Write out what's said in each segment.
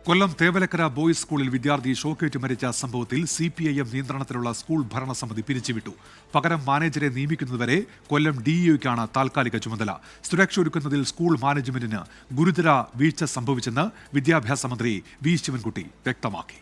കൊല്ലം Thevalakkara boys സ്കൂളിൽ വിദ്യാർത്ഥി ഷോക്കേറ്റ് മരിച്ച സംഭവത്തിൽ CPIM നിയന്ത്രണത്തിലുള്ള സ്കൂൾ ഭരണസമിതി പിരിച്ചുവിട്ടു. പകരം മാനേജരെ നിയമിക്കുന്നതുവരെ കൊല്ലം DEOയ്ക്കാണ് താൽക്കാലിക ചുമതല. സുരക്ഷ ഒരുക്കുന്നതിൽ സ്കൂൾ മാനേജ്മെന്റിന് ഗുരുതര വീഴ്ച സംഭവിച്ചെന്ന് വിദ്യാഭ്യാസ മന്ത്രി വി ശിവൻകുട്ടി വ്യക്തമാക്കി.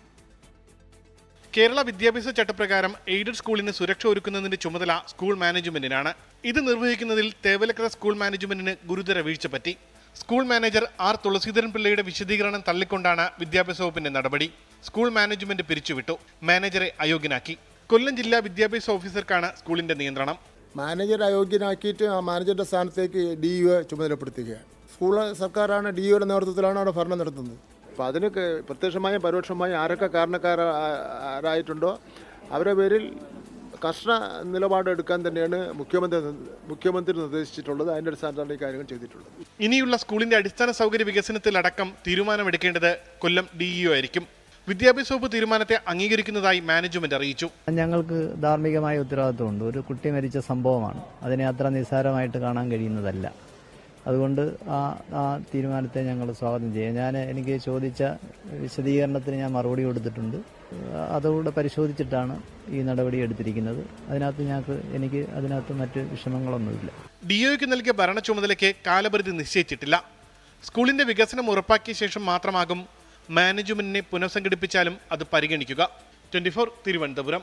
കേരള വിദ്യാഭ്യാസ ചട്ടപ്രകാരം എയ്ഡഡ് സ്കൂളിന് സുരക്ഷ ഒരുക്കുന്നതിന്റെ ചുമതല സ്കൂൾ മാനേജ്മെന്റിനാണ്. ഇത് നിർവഹിക്കുന്നതിൽ തേവലക്കര സ്കൂൾ മാനേജ്മെന്റിന് ഗുരുതര വീഴ്ച പറ്റി. School manager R. തുളസീധരൻ പിള്ളയുടെ വിശദീകരണം തള്ളിക്കൊണ്ടാണ് വിദ്യാഭ്യാസ വകുപ്പിന്റെ നടപടി. സ്കൂൾ മാനേജ്മെന്റ് പിരിച്ചുവിട്ടു. മാനേജറെ അയോഗ്യനാക്കി. കൊല്ലം ജില്ലാ വിദ്യാഭ്യാസ ഓഫീസർക്കാണ് സ്കൂളിന്റെ നിയന്ത്രണം. മാനേജർ അയോഗ്യനാക്കിയിട്ട് ആ മാനേജറുടെ സ്ഥാനത്തേക്ക് DEO ചുമതലപ്പെടുത്തുകയാണ്. സ്കൂൾ സർക്കാരാണ് DEOയുടെ നേതൃത്വത്തിലാണ് അവിടെ ഭരണം നടത്തുന്നത്. അപ്പോൾ അതിന് പ്രത്യക്ഷമായും പരോക്ഷമായും ആരൊക്കെ കാരണക്കാരായിട്ടുണ്ടോ അവരുടെ പേരിൽ കർശന നിലപാടെടുക്കാൻ തന്നെയാണ് മുഖ്യമന്ത്രി നിർദ്ദേശിച്ചിട്ടുള്ളത്. അതിൻ്റെ അടിസ്ഥാനത്തിലാണ് ഈ കാര്യങ്ങൾ ചെയ്തിട്ടുള്ളത്. ഇനിയുള്ള സ്കൂളിന്റെ അടിസ്ഥാന സൗകര്യ വികസനത്തിലടക്കം തീരുമാനമെടുക്കേണ്ടത് കൊല്ലം DEO ആയിരിക്കും. വിദ്യാഭ്യാസ വകുപ്പ് തീരുമാനത്തെ അംഗീകരിക്കുന്നതായി മാനേജ്മെന്റ് അറിയിച്ചു. ഞങ്ങൾക്ക് ധാർമ്മികമായ ഉത്തരവാദിത്വമുണ്ട്. ഒരു കുട്ടി മരിച്ച സംഭവമാണ്. അതിനെ അത്ര നിസ്സാരമായിട്ട് കാണാൻ കഴിയുന്നതല്ല. അതുകൊണ്ട് ആ തീരുമാനത്തെ ഞങ്ങൾ സ്വാഗതം ചെയ്യാം. എനിക്ക് ചോദിച്ച വിശദീകരണത്തിന് ഞാൻ മറുപടി കൊടുത്തിട്ടുണ്ട്. അതുകൂടെ പരിശോധിച്ചിട്ടാണ് ഈ നടപടി എടുത്തിരിക്കുന്നത്. എനിക്ക് അതിനകത്ത് മറ്റ് വിഷമങ്ങളൊന്നുമില്ല. DEOയ്ക്ക് നൽകിയ ഭരണ ചുമതലയ്ക്ക് കാലപരിധി നിശ്ചയിച്ചിട്ടില്ല. സ്കൂളിന്റെ വികസനം ഉറപ്പാക്കിയ ശേഷം മാത്രമാകും മാനേജ്മെന്റിനെ പുനഃസംഘടിപ്പിച്ചാലും അത് പരിഗണിക്കുക. 24 തിരുവനന്തപുരം.